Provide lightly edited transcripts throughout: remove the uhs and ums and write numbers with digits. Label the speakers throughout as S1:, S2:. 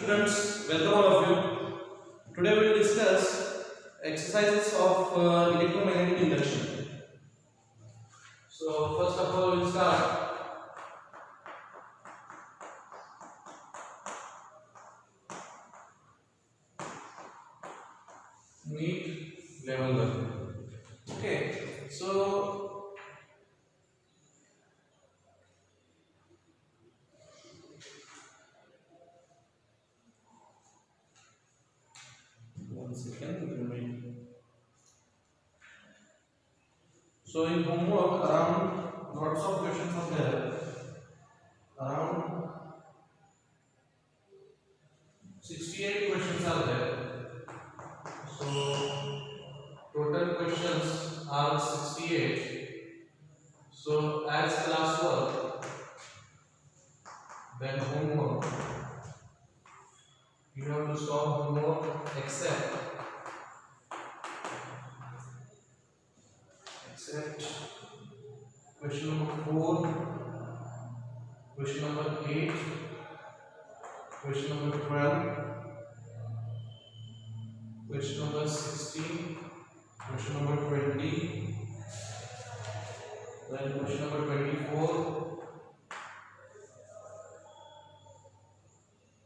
S1: students, welcome all of you. Today we will discuss exercises of electromagnetic induction. So first of all we will start NEET level 1. Okay, so So in homework, around lots of questions are there. Around 68 questions are there. So total questions are 68. So as class work, then homework, you have to solve homework except question number 4, question number 8, question number 12, question number 16, question number 20, then question number 24,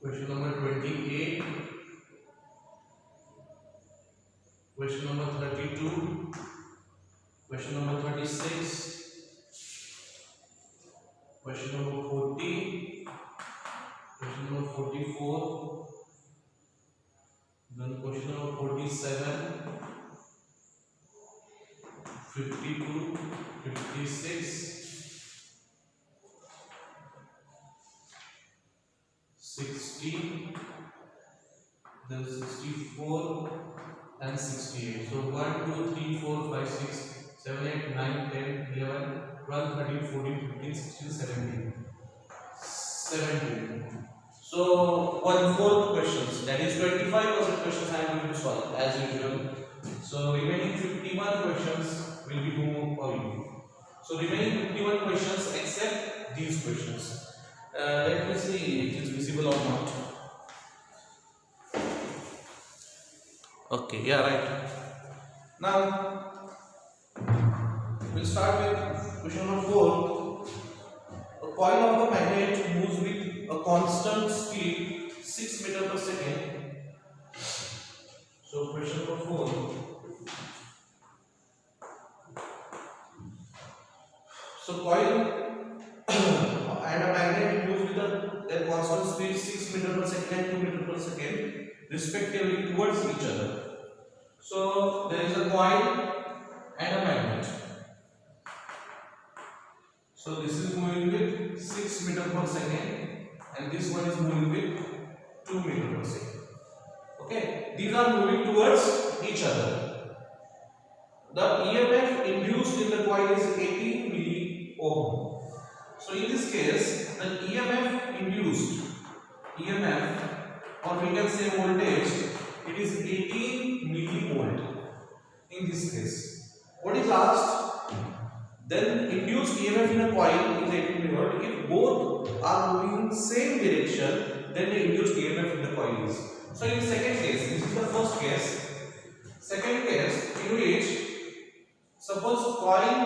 S1: question number 28, question number 32, question number 36, question number 40, question number 44, then question number 47, 52, 56, 60, then 64 and 68. So 1, 2, 3, 4, 5, 6, 7, 8, 9, 10, 11, 12, 13, 14, 15, 16, 17. 17. So 1/4 questions, that is 25% questions I am going to solve as usual. So remaining 51 questions will be homework for you. So remaining 51 questions except these questions. Let me see if it is visible or not. Okay, yeah, right. Now we'll start with question number 4. A coil of a magnet moves with a constant speed 6 meters per second. So question number 4. So coil and a magnet moves with a constant speed 6 meters per second and 2 meters per second respectively towards each other. So there is a coil and a magnet. So this is moving with 6 meters per second and this one is moving with 2 meters per second. Okay, these are moving towards each other. The EMF induced in the coil is 80 milliohm. So in this case, the EMF induced, EMF, or we can say voltage, it is 18 millivolt in this case. What is asked? Then induced EMF in a coil is 18 millivolt. If both are moving in same direction, then the induced EMF in the coil is. So in the second case, this is the first case. Second case in which suppose coil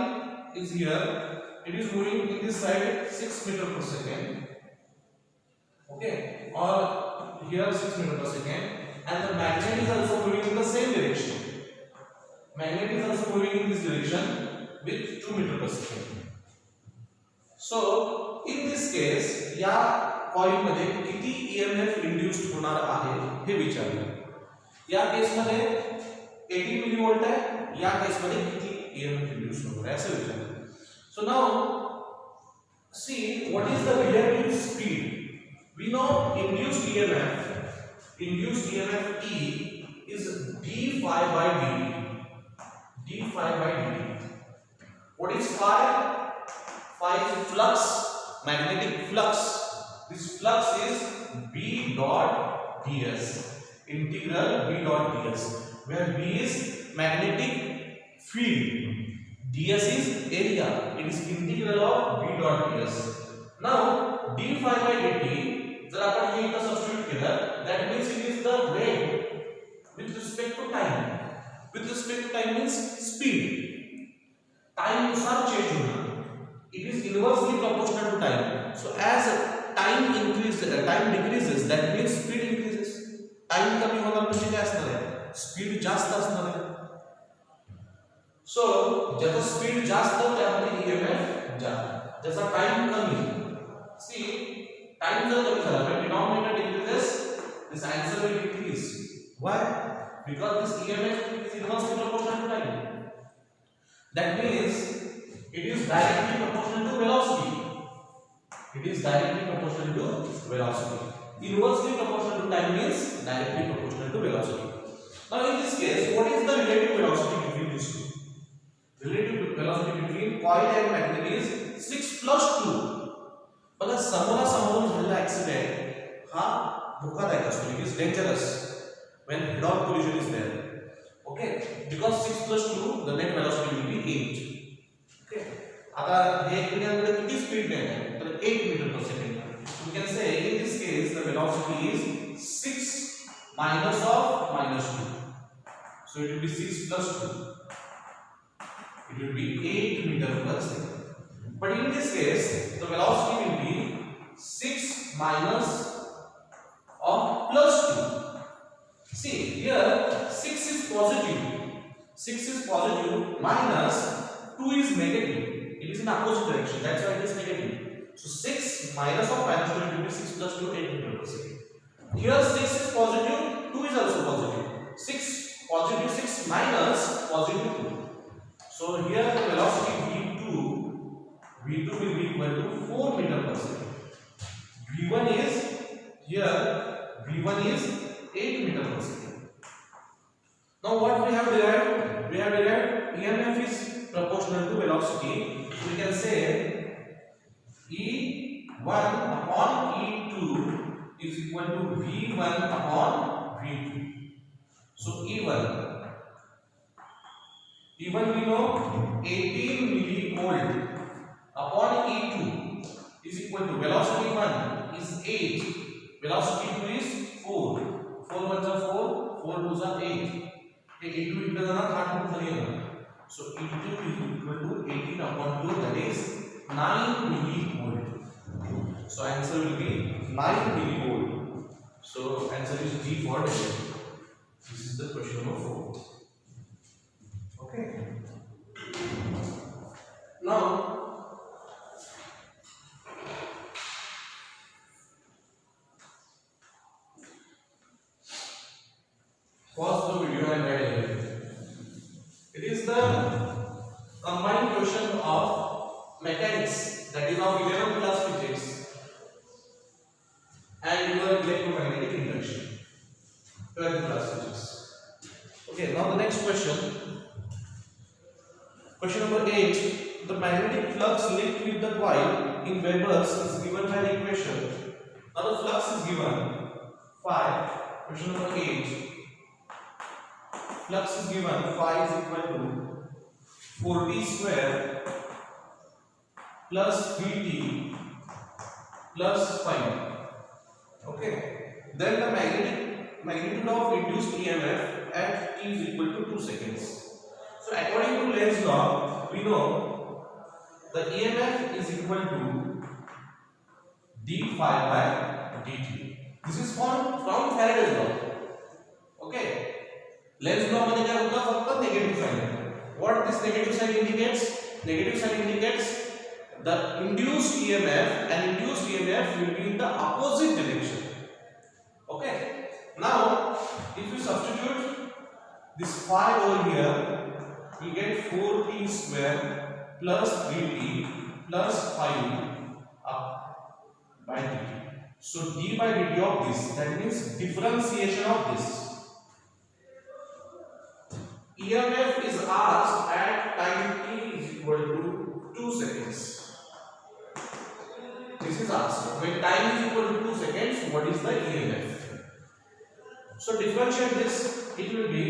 S1: is here, it is moving in this side 6 meters per second. Okay, or here 6 meters per second, and the magnet is also moving in the same direction. Magnet is also moving in this direction with 2 meters per second. So in this case, या coil मध्ये किती EMF induced होणार आहे हे विचारले. या case मध्ये 80 millivolt आहे, या केस मध्ये किती EMF इंड्यूस्ड होणार आहे असे विचारले. So now see what is the relative speed. We know induced EMF E is d phi by dt. d phi by dt. What is phi? Phi is flux, magnetic flux. This flux is B dot ds, integral B dot ds, where B is magnetic field, ds is area. It is integral of B dot ds. Now d phi by dt, जर आपण हे इथं substitute केलं that means it is the rate with respect to time. With respect to time means speed. Time नुसार change होणार. It is inversely proportional to time. So as time decreases, that means speed increases. Time कमी होणार म्हणजे काय असणार आहे? Speed जास्त असणार आहे. So ज्याचा स्पीड जास्त त्यामध्ये EMF जास्त. ज्याचा टाइम कमी. See, time जर कमी झाला when denominator decreases, this answer will decrease. Why? Because this EMF is inversely proportional to time. That means it is directly proportional to velocity. It is directly proportional to velocity. Inversely proportional to time means directly proportional to velocity. Now in this case, what is the relative velocity between these two? Relative velocity between coil and magnet is 6 plus 2. बघा समोरासमोरून झालेला accident हा धोकादायक असतो. It is dangerous when head-on collision is there. Okay, because 6 plus 2, the net velocity will be 8. Okay. आता हे इकडे किती speed आहे तर 8 मीटर पर second. We can say in this case the velocity is 6 minus of minus 2. So it will be 6 plus 2. It will be 8 meter per second. But in this case the velocity will be 6 minus of plus 2. See here 6 is positive. 6 is positive minus 2 is negative. It is in opposite direction. That's why it is negative. So 6 minus of minus 2 will be 6 plus 2 8 meter per second. Here 6 is positive, 2 is also positive. 6 positive 6 minus positive 2. So here the velocity V2 will be equal to 4 meter per second. V1 is here V1 is 8 meter per second. Now what we have derived? We have derived EMF is proportional to velocity. So we can say E1 upon E2 is equal to V1 upon V2. So E1 we know 18 millivolt upon E2 is equal to velocity 1 is 8, velocity 2 is 4. 4 1s are 4, 4 2s are 8. E2 इकडे जाणार 8 खाली येणार. So E2 is equal to 18 upon 2, that is 9 millivolt. So answer will be 9 millivolt. So answer is D for derivative. This is the question number 4. Okay. Now pause the video and write it. It is the combined question of mechanics, that is of 11th class physics and your electromagnetic induction, 12th class physics. Okay, now the next question. Question number 8. The magnetic flux linked with the coil in Weber's is given by the equation. Now the flux is given 5. Question number 8. Flux is given phi is equal to 4t square plus 3t plus 5. Okay. Then the magnitude of induced EMF at t is equal to 2 seconds. So according to Lenz's law, we know the EMF is equal to d phi by dt. This is from Faraday's law. Okay. Lenz's law मध्ये काय होतं फक्त negative sign. What this negative sign indicates? Negative sign indicates the induced EMF, and induced EMF will be in the opposite direction. Okay. Now, if you substitute this phi over here, we get 4t square plus 3t plus 5 up by dt. So d by dt of this, that means differentiation of this. EMF is asked at time t is equal to 2 seconds. This is asked. When time is equal to 2 seconds, what is the EMF? So differentiate this. It will be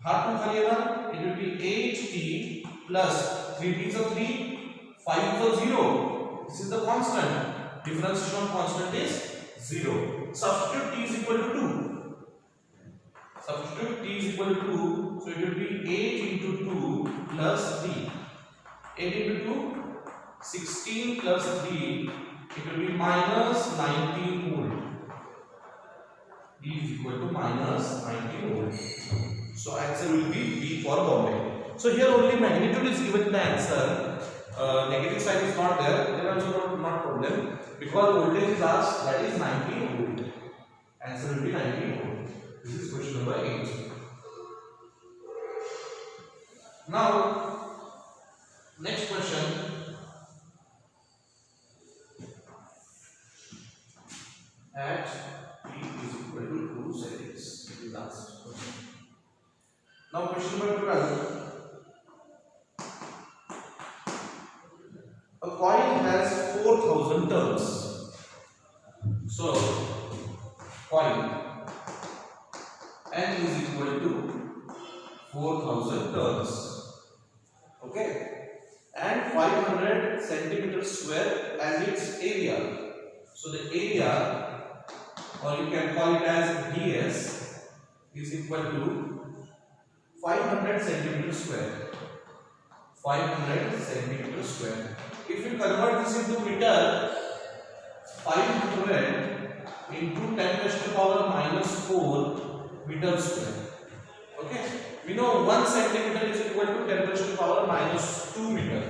S1: half to khaliya. It will be 8t plus 3t is a 3, 5 is a 0. This is the constant. differentiation of constant is 0. Substitute t is equal to 2. Substitute t is equal to 2, so it will be 8 into 2 plus 3. 8 into 2, 16 plus 3, it will be minus 19 volt. D is equal to minus 19 volt. So answer will be B for Bombay. So here only magnitude is given in the answer. Negative sign is not there. Then also not problem, because voltage is asked, that is 19 volt. Answer will be 19 volt. This is question number 8. Now next question. At t is equal to 2 seconds. It is asked. Now question number 12. A coil has 4000 turns. So coil N is equal to 4000 turns. Okay, and 500 centimeters square as its area. So the area, or you can call it as ds, is equal to 500 centimeters square. 500 centimeters square. If you convert this into meter, 500 into 10 raised to the power minus 4 meter square. Okay, we know 1 centimeter is equal to 10 raised to the power minus 2 meter.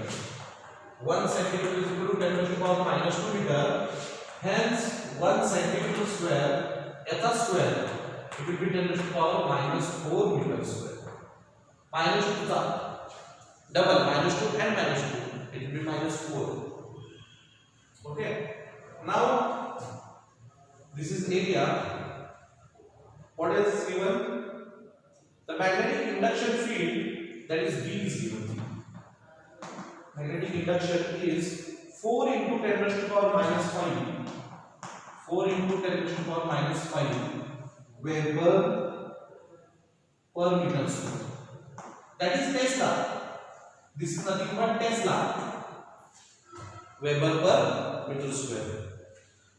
S1: 1 centimeter is equal to 10 raised to the power minus 2 meter. Hence 1 centimeter square, eta square, it will be 10 raised to the power minus 4 meter square. Minus 2 the double, minus 2 and minus 2, it will be minus 4. Okay, now this is area. What else is given? The magnetic induction field, that is B, is given. Magnetic induction is 4 into 10 raised to the power minus 5. 4 into 10 raised to the power minus 5 Weber per meter square. That is Tesla. This is nothing but Tesla. Weber per meter square.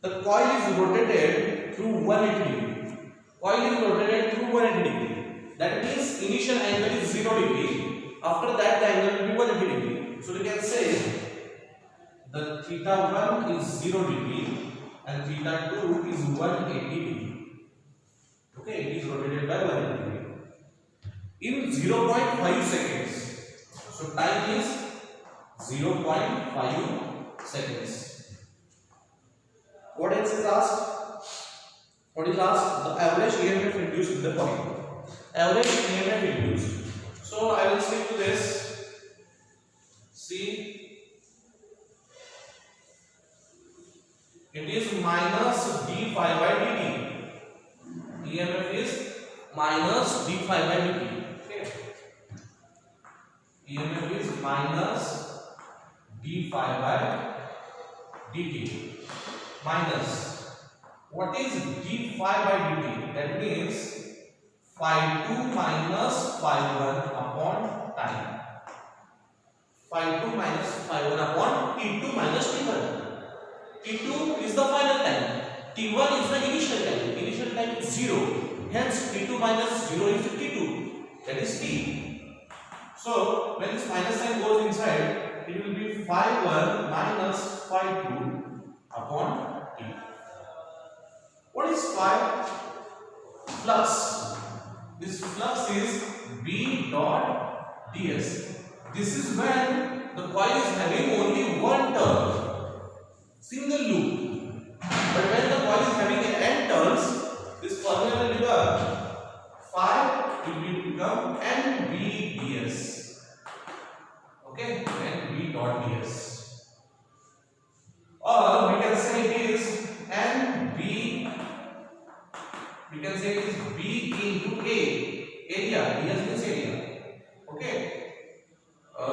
S1: The coil is rotated through 180 degree. Coil is rotated through 180 degree. That means initial angle is 0 degree. After that, the angle will be 180 degree. So we can say the theta 1 is 0 degree and theta 2 is 180 degree. Okay, it is rotated by 180 degree. In 0.5 seconds. So time is 0.5 seconds. What else is asked? What is asked? The average EMF induced in the coil. Average EMF induced. So I will stick to this. See, it is minus d phi by dt. EMF is minus d phi by dt. Okay. EMF is minus d phi by dt. Minus. What is d phi by dt? That means phi 2 minus phi 1 upon time. Phi 2 minus phi 1 upon t2 minus t1. t2 is the final time. t1 is the initial time. Initial time is 0. Hence t2 minus 0 is t2. That is t. So when this minus sign goes inside, it will be phi 1 minus phi 2 upon t. What is phi? Flux. This flux is B dot ds. This is when the coil is having only one turn, single loop. But when the coil is having n turns, this formula will become phi will become NBds. Okay, NB dot ds. Or we can say it is NB. We can say it is B into A. Area. ds means area. Okay.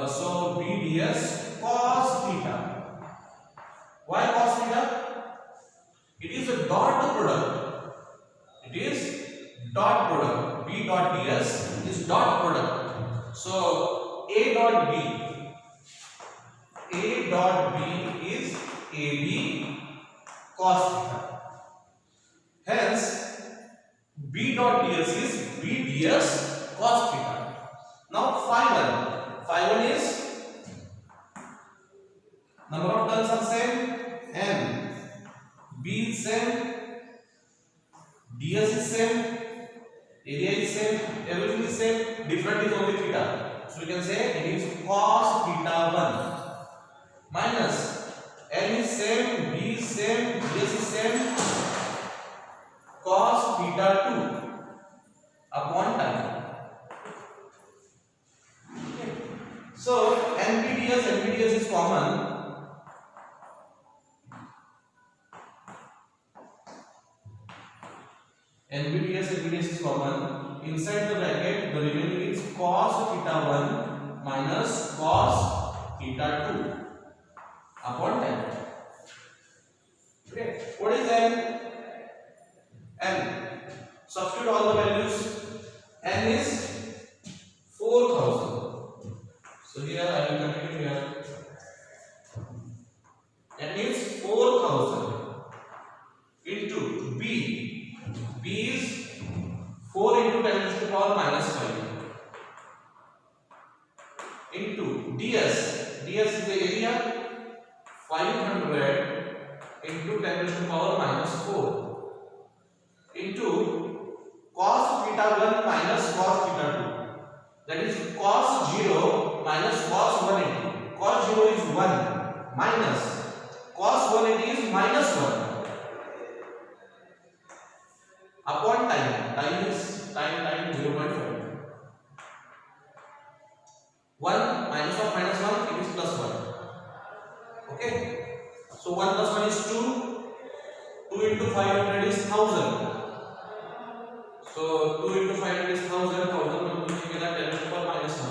S1: So B ds cos theta. Why cos theta? It is a dot product. It is dot product. B dot ds is dot product. So A dot B. A dot B is AB cos theta. Hence B dot ds is B ds cos theta. Now phi 1 is number of turns are same, n, B is same, ds is same, area is same, everything is same, different is only theta. So we can say it is cos theta 1 minus n is same, b is same, ds is same, cos theta 2 upon time. Okay. So NPDS is common. NPDS is common. Inside the bracket, the remaining is cos theta 1 minus cos theta 2 upon 10. Okay. What is n? N. Substitute all the values. N is 4000. So here I will continue here. N is 4000 into B. B is 4 into 10 to the power minus 5 into ds. ds is the area, 500 into 10 to the power minus 4 into cos theta 1 minus cos theta 2. That is cos 0 minus cos 180. Cos 0 is 1 minus cos 180 is minus 1 upon time. Time is time 0.5. 1 minus of minus 1, it is plus 1. Okay. So 1 plus 1 is 2. 2 into 500 is 1000. So 2 into 500 is 1000. 1000 multiplied by 10 to the power minus 1.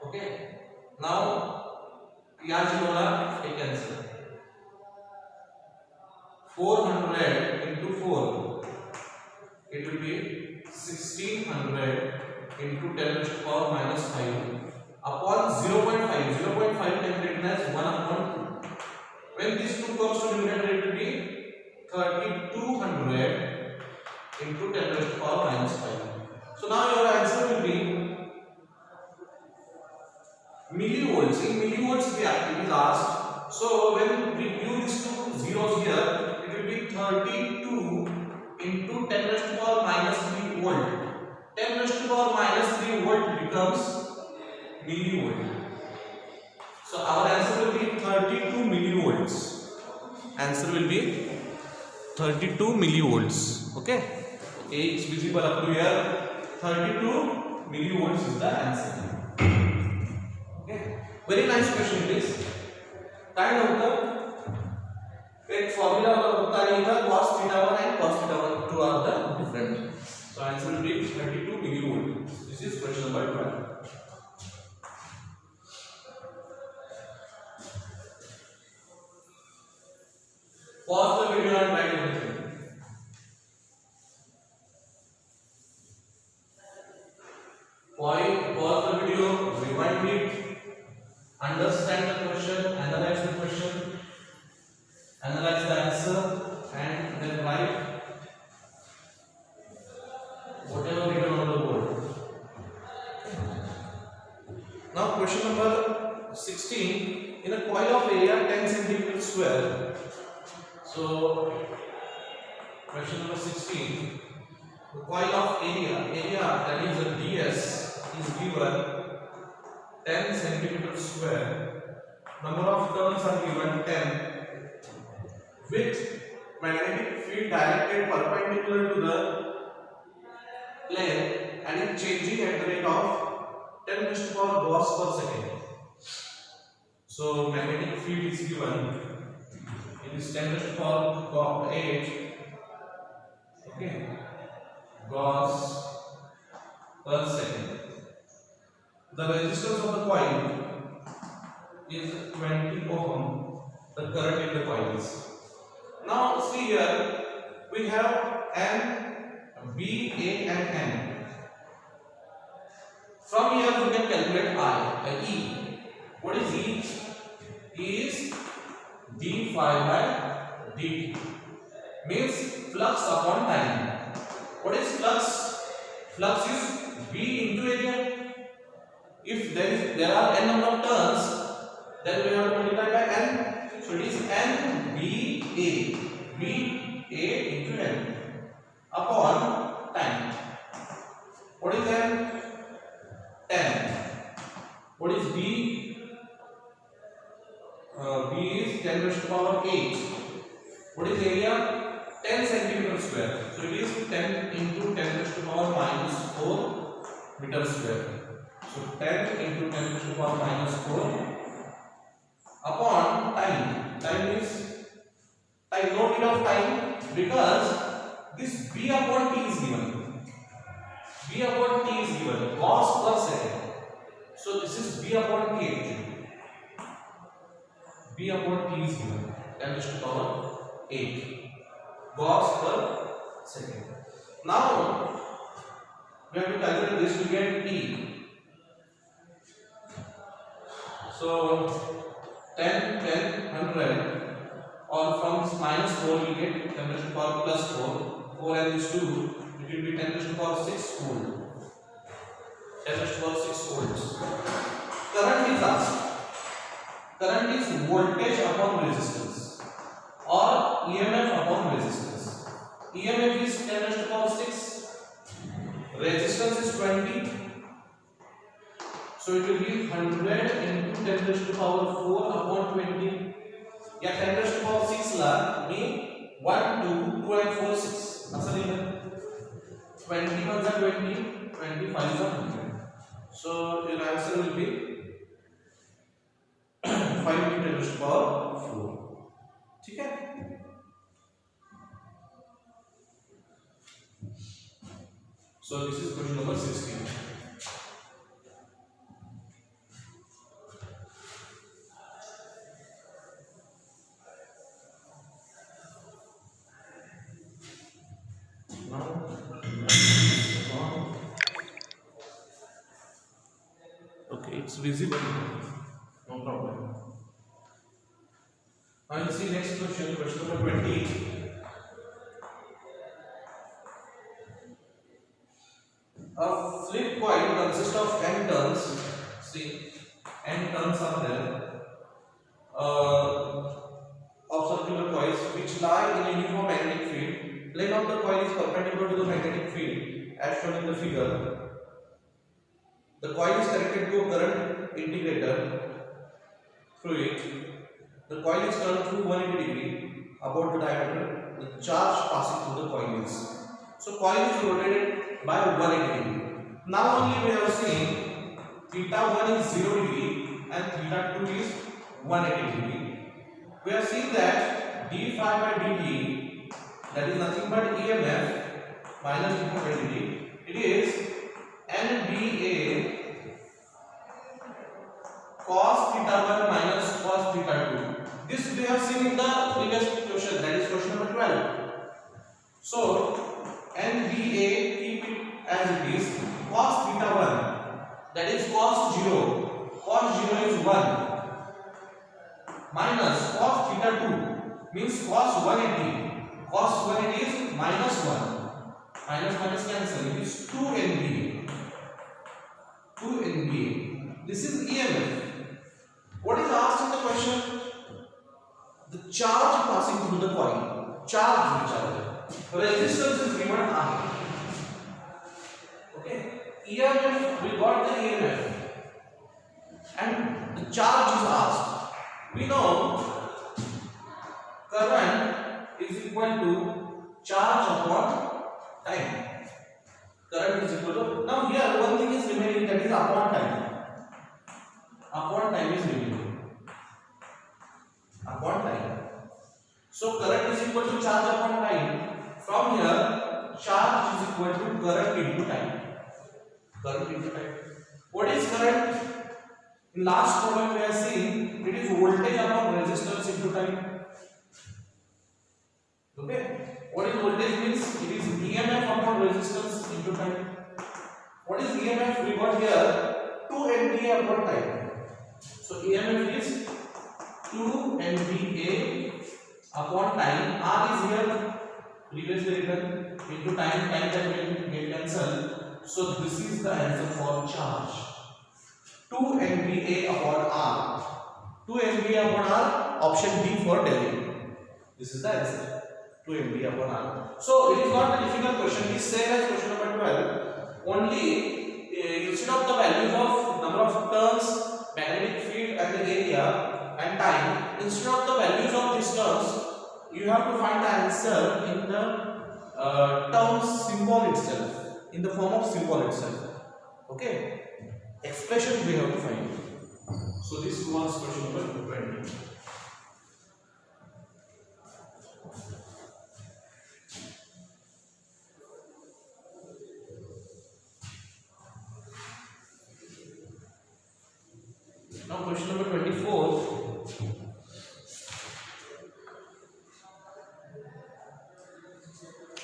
S1: Okay. Now यहाँ से बोला एक answer 400 into 4, it will be 1600 into 10 to the power minus 5 upon 0.5. 0.5 can be written as 1 upon 2. When this 2 comes to numerator, it will be 3200 into 10 to the power minus 5. So now your answer will be millivolts. In millivolts it is asked. So when we give these two zeros here, it will be 32 into 10 to the power minus 3 volt. 10 to the power minus 3 volt becomes millivolt. So our answer will be 32 millivolts. Answer will be 32 millivolts. Okay. A is visible up to here. 32 millivolts is the answer. Okay. Very nice question it is. Kind of एक formula होता नहीं था, cos theta 1 and cos theta 2 are the different. So answer will be 32 millivolt. This is question number 12. Pause the video and write everything. Pause the video, rewind it, understand the question, analyze the question, analyze the answer, and then write whatever written on the board. Now question number 16. In a coil of area 10 cm square. So question number 16. The coil of area that is a ds is given 10 cm square. Number of turns are given 10 with magnetic field directed perpendicular to the plane and is changing at the rate of 10 to the power Gauss per second. So magnetic field is given. It is 10 to the power 8. Okay. Gauss per second. The resistance of the coil is 20 ohm. The current in the coil is. Now see here we have N, B, A and N. From here we can calculate E. What is E? E is d phi by dt means flux upon time. What is flux? Flux is V into area. If there are n number of turns, then we have to multiply by n. So it is n VA into n upon time. What is n? 10. What is B? B is 10 raised to power 8. What is area? 10 centimeter square. So it is 10 into 10 raised to power minus 4 meter square. So 10 into 10 raised to power minus 4 upon time. Time is time, no need of time, because this B upon T is given. B upon T is given. Gauss per second. So this is B upon T actually. B upon T is given. 10 raised to power 8 Gauss per second. Now we have to calculate this to get T. So 10, 10, 100, or from minus 4 we get 10 raised to power plus 4. 4 and this 2, it will be 10 raised to power 6 coulomb. 10 raised to power 6 volts. Current is asked. Current is voltage upon resistance or EMF upon resistance. EMF is 10 raised to power 6. Resistance is 20. So it will be 100 into 10 raised to power 4 upon 20. Yeah, 10 raised to power 6 la me 1, 2, 2 and 4, 6. Asal ini 20 ones are 20, 25 is 100. So your answer will be 5 into 10 raised to power 4. ठीक है? So this is question number 16. Okay, it's visible. No problem. Now you see next question, question number 20. A flip coil consists of n turns. See, n turns are there of circular coils which lie in a uniform magnetic field. Plane of the coil is perpendicular to the magnetic field as shown in the figure. The coil is connected to a current integrator through it. The coil is turned through 180 degree about the diameter. The charge passing through the coil is. So coil is rotated by 180 degree. Now only we have seen theta 1 is 0 degree and theta 2 is 180 degree. We have seen that d phi by dt, that is nothing but EMF minus dt. It is NBA cos theta 1 minus cos theta 2. This we have seen in the previous question, that is question number 12. So NBA, keep it as it is, cos theta 1, that is cos 0. Cos 0 is 1 minus cos theta 2 means cos 180. Cos 180 is minus 1. Minus minus cancel. It is 2 NBA. 2 NBA. This is EMF. What is asked in the question? The charge passing through the coil. Charge which are there. Resistance is given R. Okay. EMF, we got the EMF. And the charge is asked. We know current is equal to charge upon time. Current is equal to, now here one thing is remaining, that is upon time. Upon time is remaining. Upon time. So current is equal to charge upon time. From here, charge is equal to current into time. Current into time. What is current? In last problem we have seen it is voltage upon resistance into time. Okay. What is voltage means? It is EMF upon resistance into time. What is EMF? We got here 2 MVA upon time. So EMF is 2 MVA upon time. R is here previously written into time. Time will get cancelled. So this is the answer for charge. 2 MVA upon R. 2 MVA upon R. Option D for Delhi. This is the answer. 2 MVA upon R. So it is not a difficult question. This same as question number 12. Only instead of the values of number of turns, magnetic field and the area and time, instead of the values of these terms, you have to find the answer in the terms symbol itself, in the form of symbol itself. Okay, expression we have to find. So this was question number 20. Now question number 24.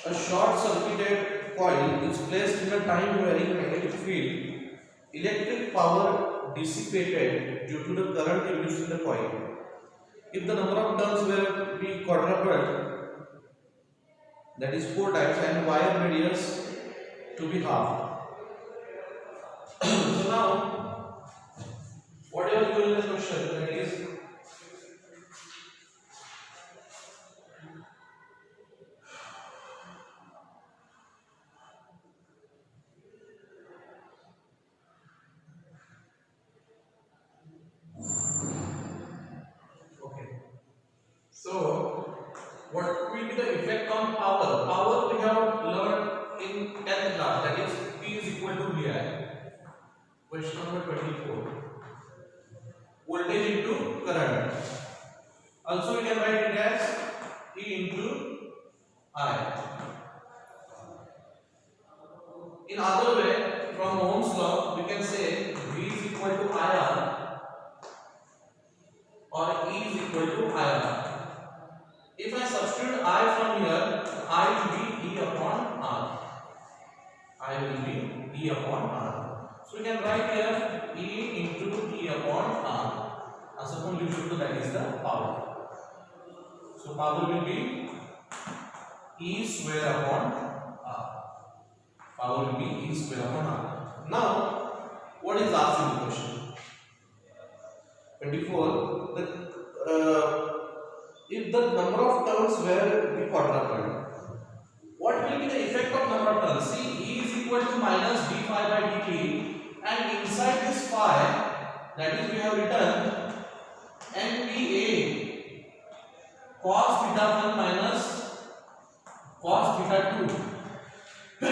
S1: A short circuited coil is placed in a time varying magnetic field. Electric power dissipated due to the current induced in the coil. If the number of turns were be quadrupled, that is 4 times, and wire radius to be half. So now, whatever given in the question, that is okay. So what will be the effect on power? Power we have learned in 10th class, that is P is equal to VI. Question number 24. Voltage into current. Also we can write it as E into I. In other way, from Ohm's law, we can say V is equal to IR or E is equal to IR. If I substitute I from here, I will be E upon R. I will be E upon R. So we can write here E into E upon R. As upon you should know that is the power. So power will be E square upon R. Power will be E square upon R. Now, what is asked in the question? 24. If the number of turns were be quadrupled, what will be the effect of number of turns? See, E is equal to minus d phi by dt, and inside this phi, that is we have written NPA cos theta 1 minus cos theta 2.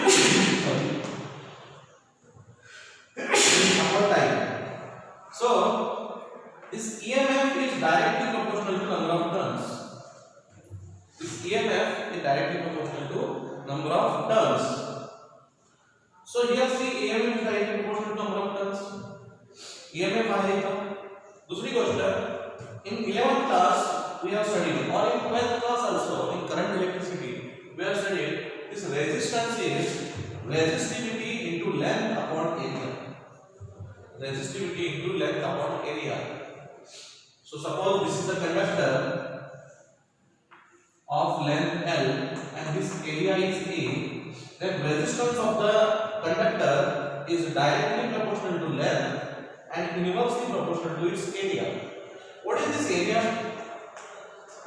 S1: Sorry. Upon time. So this EMF is directly proportional to number of turns. This EMF is directly proportional to number of turns. So here see EMF is directly proportional to number of turns. EMF आएगा. दूसरी गोष्ट, in 11th class we have studied, or in 12th class also, in current electricity we have studied this resistance is resistivity into length upon area. Resistivity into length upon area. So suppose this is the conductor of length L and this area is A, then resistance of the conductor is directly proportional to length and inversely proportional to its area. What is this area?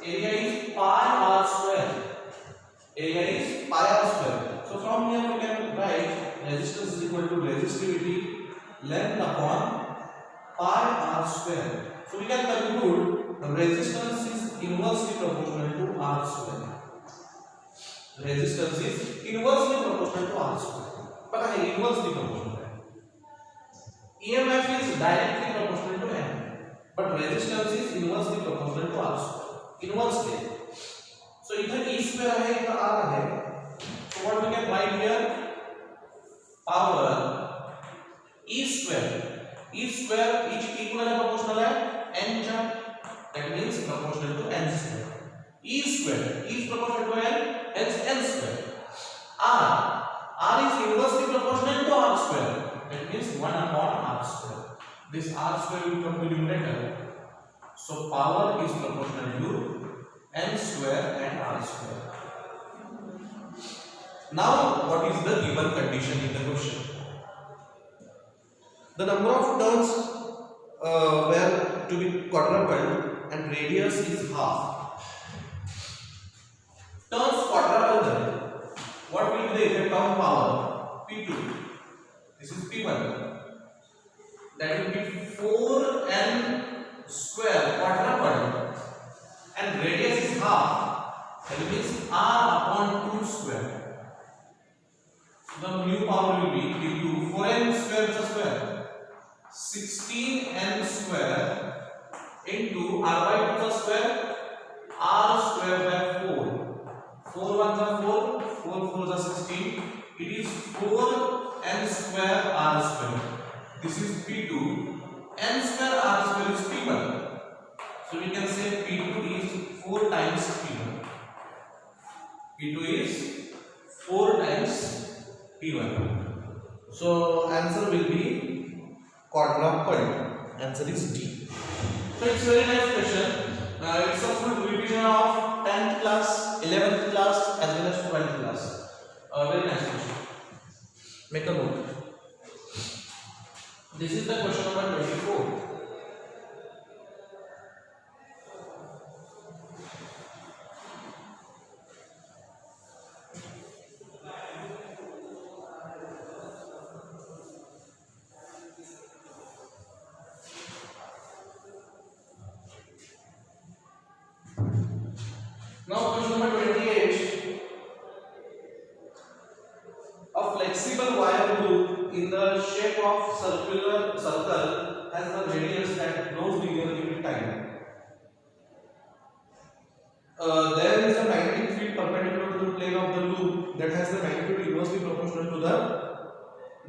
S1: Area is pi r square. Area is pi r square. So from here we can write resistance is equal to resistivity length upon pi r square. So we can conclude the resistance is inversely proportional to r square. Resistance is inversely proportional to r square. पता है inversely proportional है. EMF is directly proportional to M, but resistance is inversely proportional to r square. Inversely. So इधर E square है, इधर R है. So what we can write here? Power E square. E square each equal है proportional है n चा. That means proportional to n square. E square. E is proportional to n, hence n square. R is inversely proportional to r square. That means 1 upon r square. This r square will come to numerator. So power is proportional to n square and r square. Now what is the given condition in the question? The number of turns were to be quadrupled and radius is half. Turns quadruple, then what will be the effect of power? P2. This is P1. That will be 4n square quadrupled and radius is half. That means r upon 2 square. The new power will be due 4n square is a square. 16n square into r by 2 is a square, r square by 4. 4 1 is 4, 4 4 is 16. It is 4n square r square. This is P2. N square r square is P1. So we can say P2 is 4 times P1. P2 is 4 times P1. So answer will be quadrupled. Answer is D. So it's very nice question. It's a full revision of 10th class, 11th class as well as 12th class. Very nice question. Make a note. This is the question number 24. Now question number 28. A flexible wire loop in the shape of circular circle has a radius that grows linearly with time. There is a magnetic field perpendicular to the plane of the loop that has the magnitude inversely proportional to the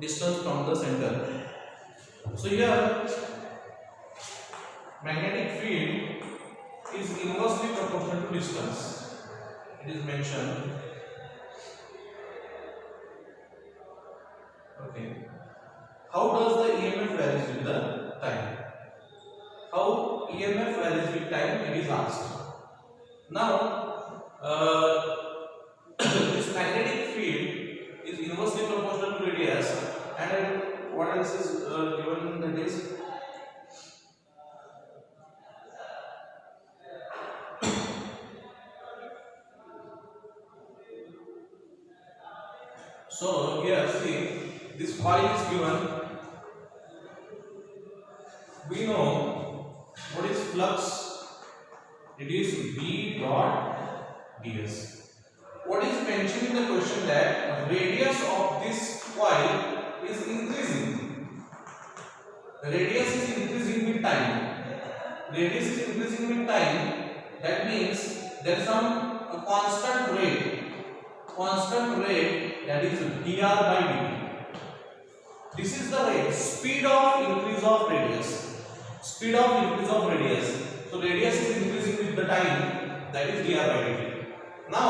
S1: distance from the center. So here magnetic field is inversely proportional to distance. It is mentioned. Okay. How does the EMF varies with the time? How EMF varies with time? It is asked. Now, this magnetic field is inversely proportional to radius, and what else is given? That is so here see. This coil is given. We know what is flux. It is B dot ds. What is mentioned in the question that radius of this coil is increasing. The radius is increasing with time. Radius is increasing with time. That means there is some constant rate. Constant rate, that is dr by dt. This is the rate, speed of increase of radius. Speed of increase of radius. So radius is increasing with the time, that is dr by dt. Now,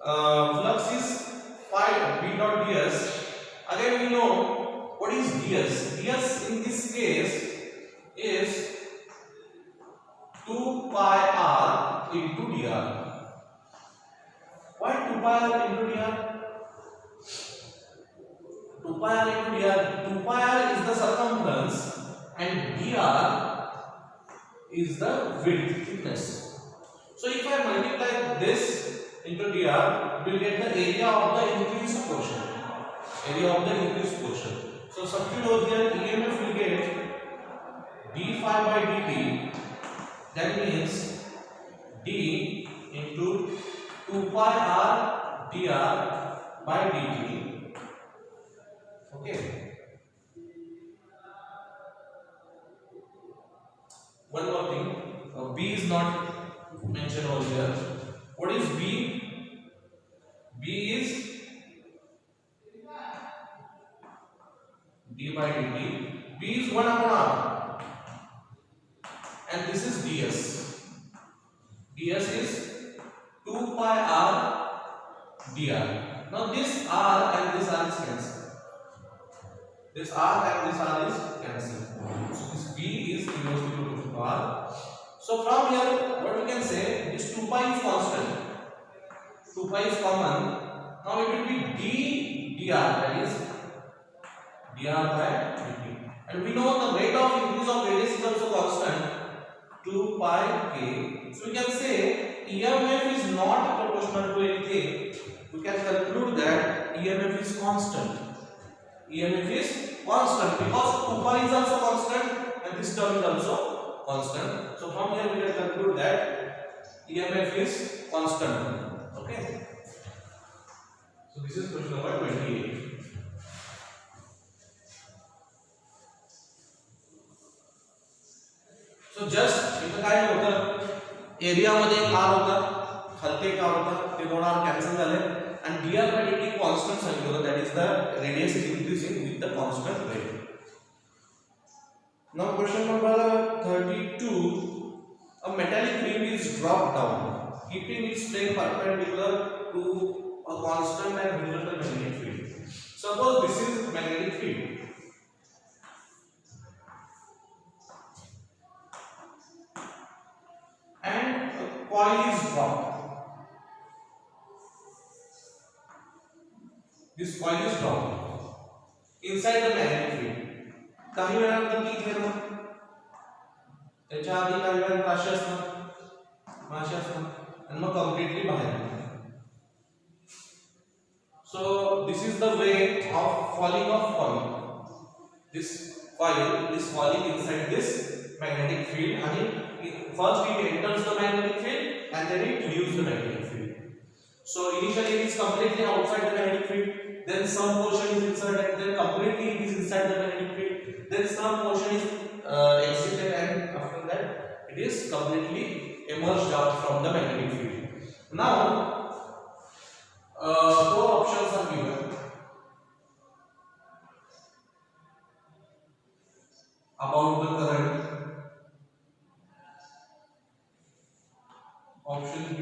S1: flux is phi b dot ds. Again we know what is ds. ds in this case is 2 pi r into dr. Why 2 pi r into dr? 2 pi r into dr. 2 pi r is the circumference and dr is the width, thickness. So if I multiply this into dr, we will get the area of the increased portion. Area of the increased portion. So substitute over here, EMF will get d phi by dt. That means d into 2 pi r dr by dt. Okay. One more thing. B is not mentioned over here. What is B? B is d by dt. B is 1 upon r. And this is ds. ds is 2 pi r dr. Now this r and this r is cancelled. This r and this r is cancelled. So this b is inversely proportional to r. So from here, what we can say, this 2 pi is constant. 2 pi is common. Now it will be d dr, that is dr by dt. And we know the rate of increase of radius is also constant, 2 pi k. So we can say EMF is not proportional to anything. We can conclude that EMF is constant. EMF is constant because 2 pi is also constant and this term is also constant. So from here we can conclude that EMF is constant. Okay. So this is question number 28. So just इथं काय होतं, area मध्ये एक r होता, खालती एक r होता, ते दोन r कॅन्सल झाले and dr by dt constant सांगितलं होतं, that is the radius is increasing with the constant rate. Now question number 32, a metallic ring is dropped down keeping its plane perpendicular to a constant and resultant magnetic field. Suppose this is magnetic field and a coil is dropped. This coil is dropped inside the magnetic field. काही वेळानंतर ती इथे राहणार, त्याच्या आधी काही वेळानंतर अशी असणार आणि मग कम्प्लीटली बाहेर येणार. So this is the way of falling of coil. This coil is falling inside this magnetic field and first it enters the magnetic field and then it leaves the magnetic field. So initially it is completely outside the magnetic field, then some portion is inside and then completely it is inside the magnetic field, then some portion is exited and after that it is completely emerged out from the magnetic field. Now four options are given. About the current. Option B,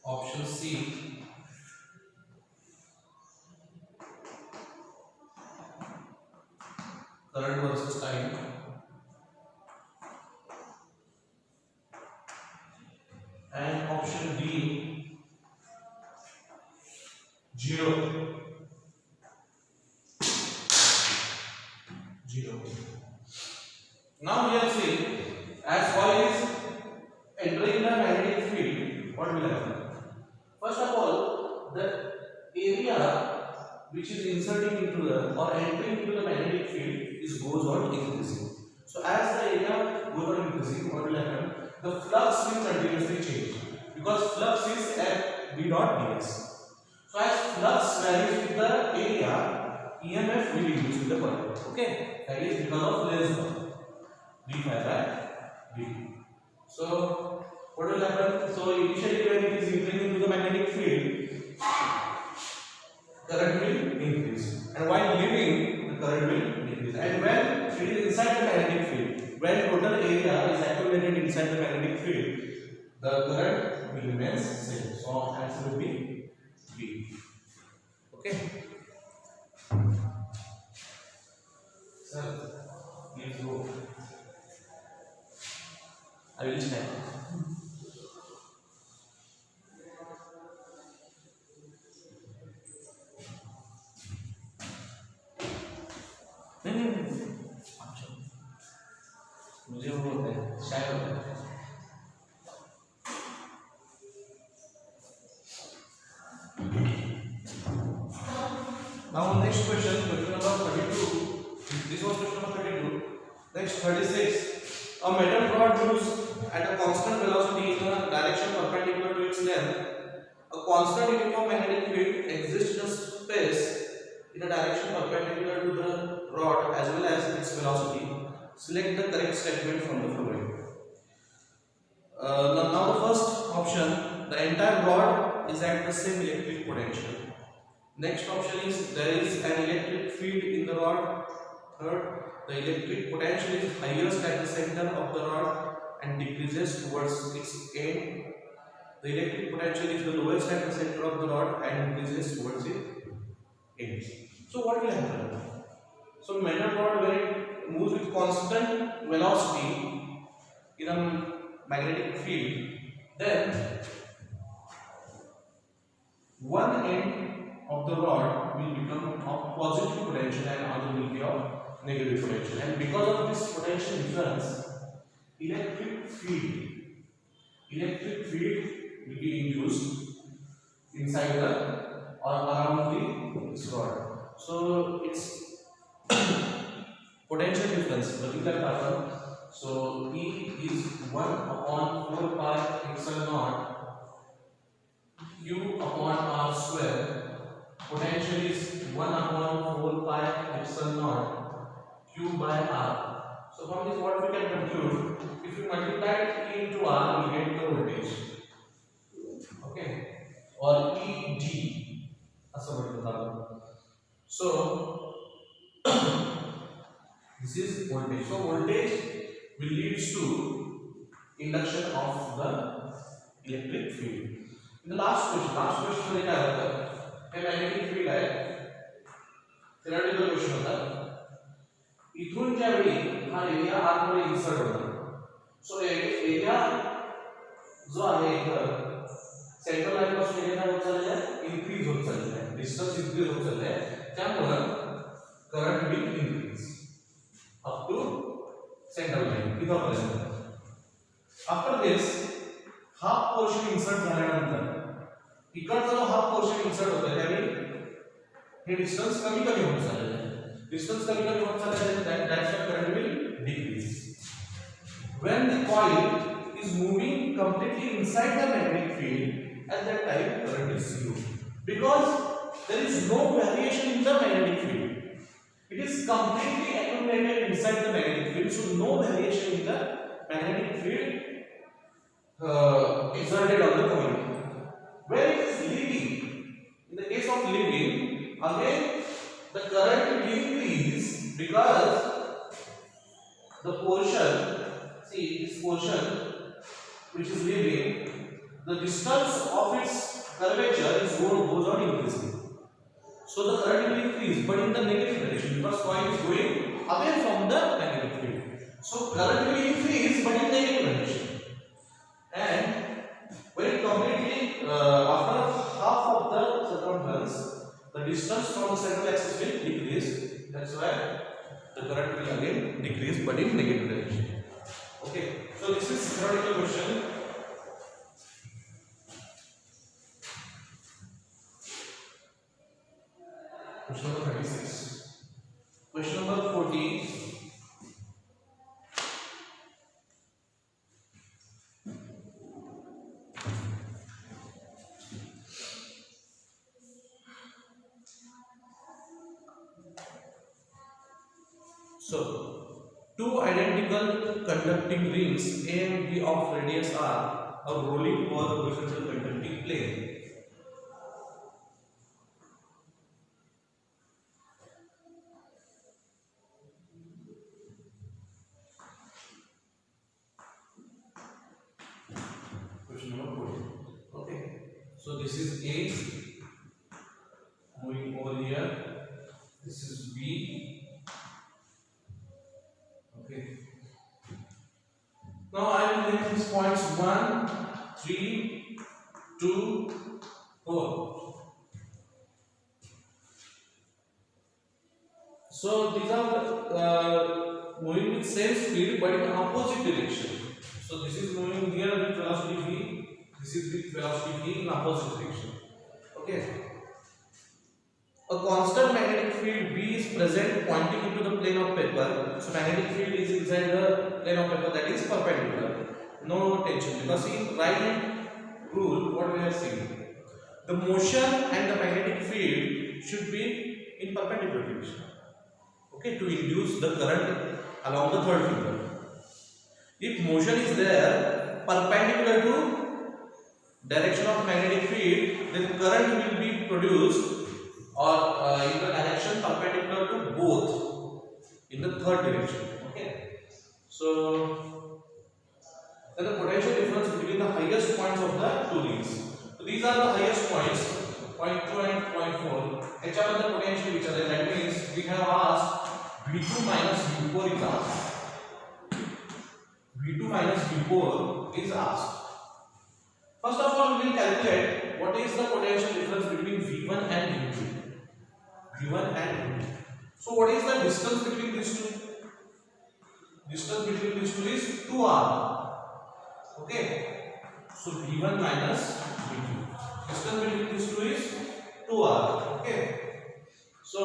S1: option C, current versus time, and option D, 0. Now we are saying as coil is entering the magnetic field, what will happen? First of all, the area which is inserting into the or entering into the magnetic field is goes on increasing. So as the area goes on increasing, what will happen? The flux will continuously change because flux is at v dot ds. So as flux varies with the area, EMF will increase with the current. Okay, that is because of Lenz's law, d phi by dt. So what will happen? So initially when it is entering into the magnetic field, current will increase, and while leaving, the current will decrease. And when it is inside the magnetic field, when total area is accumulated inside the magnetic field, the current will remain same. So answer will be B. Okay. Sir, please go. I will stand. मुझे वो होता है शायद होता है. Now next question number 32. This was question number 32. Next 36. A metal rod moves at a constant velocity in a direction perpendicular to its length. A constant uniform magnetic field exists in a space in a direction perpendicular to the rod as well as its velocity. Select the correct statement from the following. Now the first option, the entire rod is at the same electric potential. Next option is there is an electric field in the rod. Third, the electric potential is highest at the center of the rod and decreases towards its end. The electric potential is the lowest at the center of the rod and increases towards its end. So what will happen? So metal rod, when it moves with constant velocity in a magnetic field, then one end of the rod will become of positive potential and other will be of negative potential. And because of this potential difference, electric field will be induced inside the or around this rod. So its potential difference, particular pattern. So E is 1 upon 4 pi epsilon naught Q upon R square. Potential is 1 upon 4 pi epsilon naught Q by R. So from this what we can conclude, if you multiply E into R, we get the voltage. Okay. Or ED. So this is voltage. So voltage will lead to induction of the electric field. In the last question में क्या होता है? ये magnetic field है. Theoretical question होता है. इथून क्या बड़ी? हाँ area R में insert होता है. So area जो आहे इधर सेंट्रल लाइन पासून area काय होत चाललेला आहे? Increase होत चाललेला आहे. Distance increase होत चाललेला आहे. त्यामुळे current will increase up to central line इथपर्यंत. After this half portion insert झाल्यानंतर इकडचा जो हाफ पोर्शन इन्सर्ट होतोय त्यावेळी हे डिस्टन्स कमी कमी होत चाललेलं आहे. डिस्टन्स कमी कमी होत चाललेलं आहे. That's why current will decrease. When the coil is moving completely inside the magnetic field, at that time current is zero because there is no variation in the magnetic field. It is completely accumulated inside the magnetic field, so no variation in the magnetic field exerted on the coil. Where it is leaving, in the case of leaving, again the current will increase because the portion, see this portion which is leaving, the distance of its curvature is goes on increasing. So the current will increase, but in the negative direction because coil is going away from the magnetic field. So current will increase, but in negative direction. And when it completely after half of the circumference, the distance from the central axis will decrease. That's why the current will again decrease, but in negative direction. Okay. So this is theoretical question. Question number 36. Question number 14. So, two identical conducting rings A and B of radius R are rolling over a horizontal conducting plane. Question number 14. Okay. So this is A moving over here. This is B. Okay. Now I will name these points 1, 3, 2, 4. So these are moving with same speed but in opposite direction. So this is moving here with velocity v, this is with velocity v in opposite direction. Okay. A constant magnetic field B is present pointing into the plane of paper. So magnetic field is inside the plane of paper, that is perpendicular. No tension, because in right hand rule what we have seen, the motion and the magnetic field should be in perpendicular direction. Okay, to induce the current along the third finger. If motion is there perpendicular to direction of magnetic field, then current will be produced or in the direction perpendicular to both in the third direction. Okay. So then the potential difference between the highest points of the two rings. So these are the highest points, point 2 and point 4. Each of the potential each other. That means we have asked V2 minus V4 is asked. V2 minus V4 is asked. First of all, we will calculate what is the potential difference between V1 and V2. V1 and V2. So what is the distance between these two? Distance between these two is 2r. Okay. So V1 minus V2. Distance between these two is 2r. Okay. So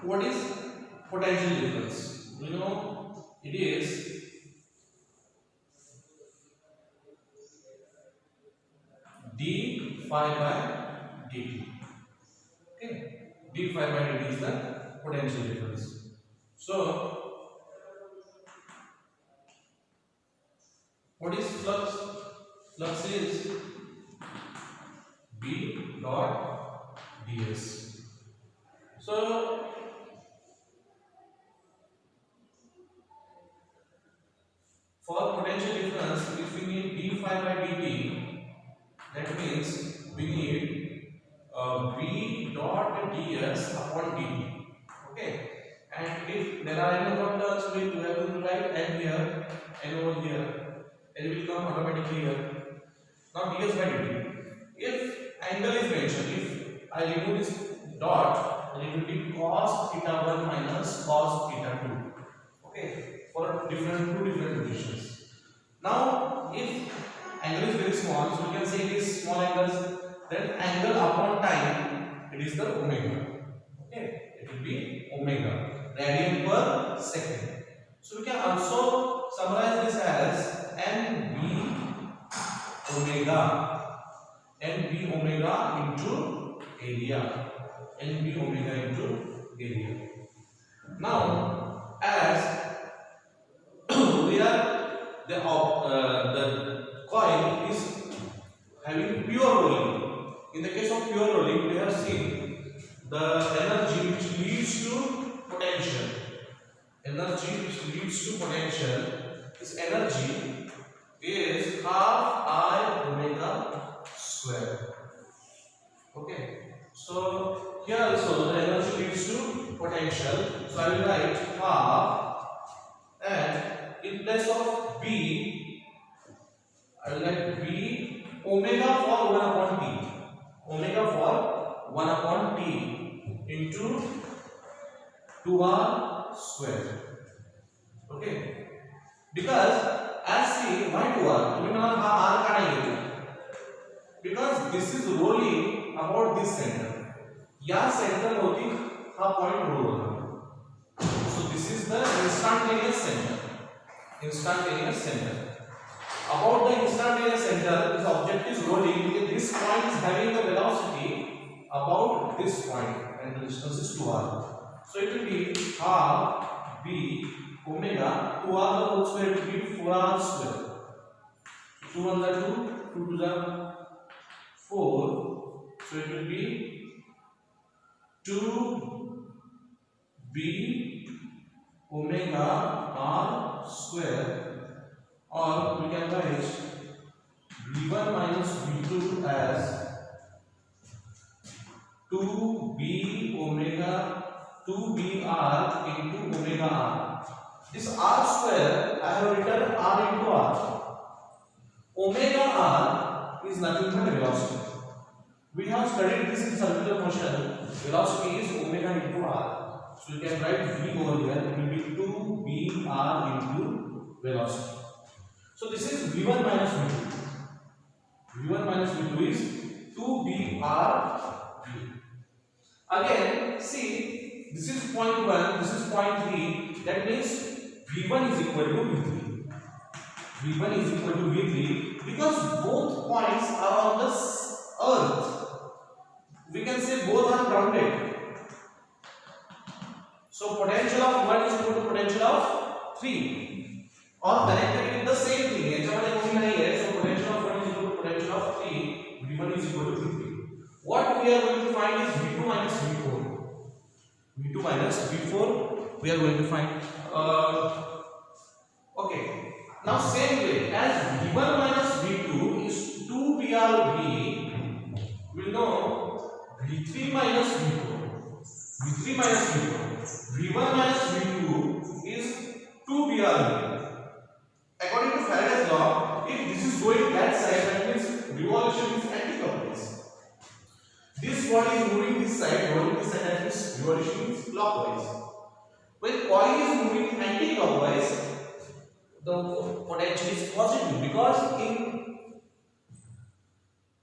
S1: what is potential difference? You know, it is d phi by dt. Okay, d phi by dt is the potential difference. So, what is flux? Flux is b dot ds. So, for potential difference, if we need d phi by dt, that means we need v dot ds upon dt. Okay, and if there are any terms, we have to write n here, n over here, and it will come automatically here. Now ds by dt. If angle is mentioned, if I remove this dot, then it will be cos theta 1 minus cos theta 2. Okay, for two different positions. Now, if angle is very small, so we can say it is small angles. Then angle upon time, it is the omega. Okay, it will be omega, radian per second. So we can also summarize this as nb omega, nb omega into area, nb omega into area. Now, as we are the coil is having pure rolling. In the case of pure rolling, we have seen the energy which leads to potential. Energy which leads to potential. This energy is half I omega square. Okay. So here also the energy leads to potential. So I will write half, and in place of b, I will write b omega for 1 upon t. Omega for 1 upon t into 2r square. Okay. Because as see, why 2r? r का नहीं है, because this is rolling about this center. या center होती हा point roll होगा. So this is the instantaneous center. Instantaneous center. About the instantaneous center, this object is rolling. This point is having the velocity about this point, and the distance is 2r. So it will be half b omega 2r the whole square, it will be 4r square. 2 1 are 2, 2 2 are 4. So it will be 2b omega r square, or we can write v1 minus v2 as 2b omega 2br into omega r. This r square I have written r into r. Omega r is nothing but velocity. We have studied this in circular motion. Velocity is omega into r. So you can write v over here. It will be 2br into velocity. So this is v1 minus v2. v1 minus v2 is 2br v. Again, see, this is point 1, this is point 3. That means v1 is equal to v3. v1 is equal to v3 because both points are on the earth. We can say both are grounded. So potential of 1 is equal to potential of 3, or connected with the same thing. So potential of 1 is equal to potential of 3. v1 is equal to v3. What we are going to find is V2 minus V4. V2 minus V4 we are going to find. Okay. Now same way as V1 minus V2 is 2 BRV, we will know V3 minus V4. V3 minus V4. V1 minus V2 is 2 BRV. According to Faraday's law, if this is going that side, that means revolution is anti-clockwise. This body is moving this side, rolling this side, that means revolution is clockwise. When coil is moving anti-clockwise, the potential is positive because in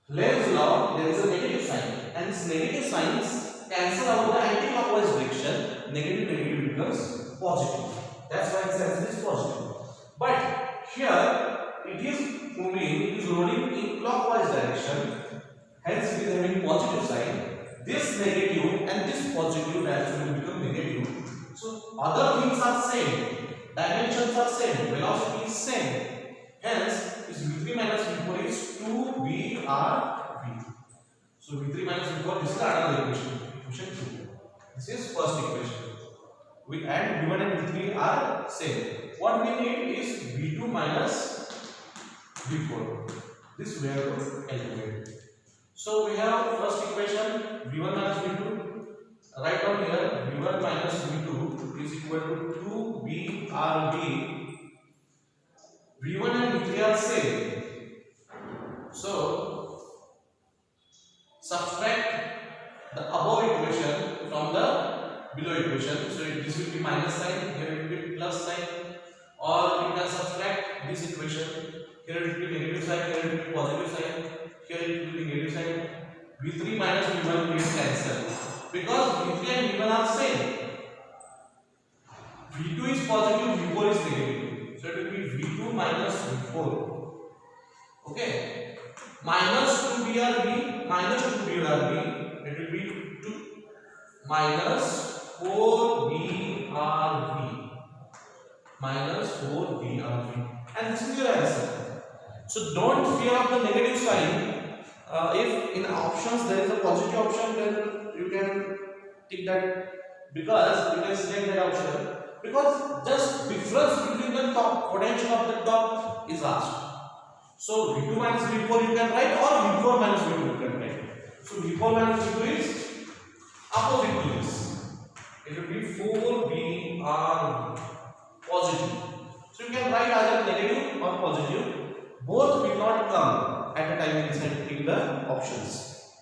S1: Lenz's law there is a negative sign, and this negative signs cancel out the anti-clockwise direction. Negative becomes positive. That's why its answer is positive. But here it is moving, it is rolling in clockwise direction. Hence it is having positive sign. This negative and this positive naturally become negative. So other things are same. Dimensions are same. Velocity is same. Hence this V3 minus V4 is 2BRV. So V3 minus V4, this is another equation. Equation 2. This is first equation. And V1 and V3 are same. What we need is V2 minus V4. This we have to calculate. So we have first equation V1 minus V2. Write down here V1 minus V2 is equal to 2BRV. V1 and V3 are same. So subtract the above equation from the below equation. So this will be minus sign, here it will be plus sign. Or you can subtract this equation. Here it will be negative sign, here it will be positive sign, here it will be negative sign. V3 minus V1 will cancel because V3 and V1 are same. V2 is positive, V4 is negative. So it will be V2 minus V4. Okay. Minus 2BRV minus 2BRV, it will be 2 minus 4BRV minus 4BRV, and this is your answer. So don't fear of the negative sign. If in options there is a positive option, then you can take that, because you can select that option, because just difference between the top potential of the top is asked. So V2 minus V4 you can write, or V4 minus V2 you can write. So V4 minus V2 is opposite to this. It will be 4BR positive. So you can write either negative or positive. Both will not come at a time in the options.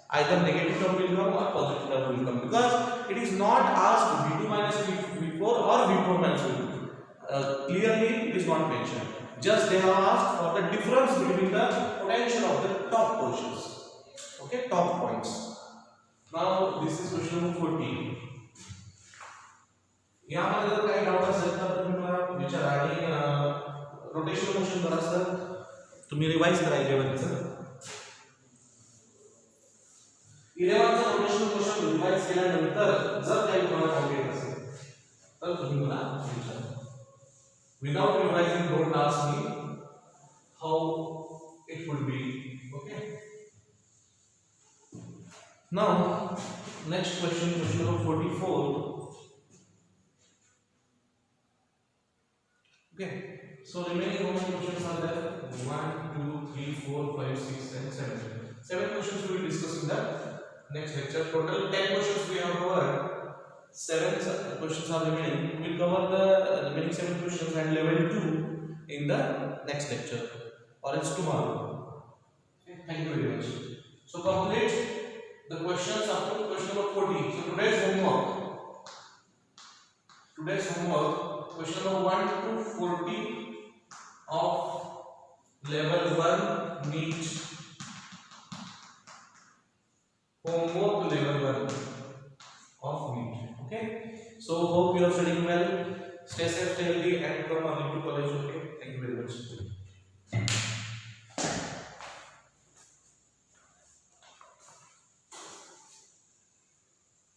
S1: Either negative term will come or positive term will come, because it is not asked V2 minus V4 or V4 minus V2. Clearly it is not mentioned. Just they have asked for the difference between the potential of the top portions. Okay, top points. Now this is question number 14. यहाँ पर अगर कहीं doubt असेल तर तुम्ही मला विचारा, आणि रोटेशनल मोशन जरा सर तुम्ही रिवाइज करा 11चं. 11चं रोटेशनल मोशन रिवाइज केल्यानंतर जर काही तुम्हाला डाउट येत असेल तर तुम्ही मला विचारा. Without revising, don't ask me how it would be. Okay. Now, next question, question number 44. Okay. So remaining how many questions are there? 1, 2, 3, 4, 5, 6, and 7. 7 questions we will discuss in the next lecture. Total 10 questions we have covered. 7 questions are remaining. We will cover the remaining 7 questions and level 2 in the next lecture, or it's tomorrow. Okay. Thank you very much. So complete the questions up to question number 40. So today's homework. Question number 1 to 40 of level 1 NEET. Homework level 1 of NEET. Okay. So hope you are studying well. Stay safe, stay healthy, and come early to college. Okay. Thank you very much.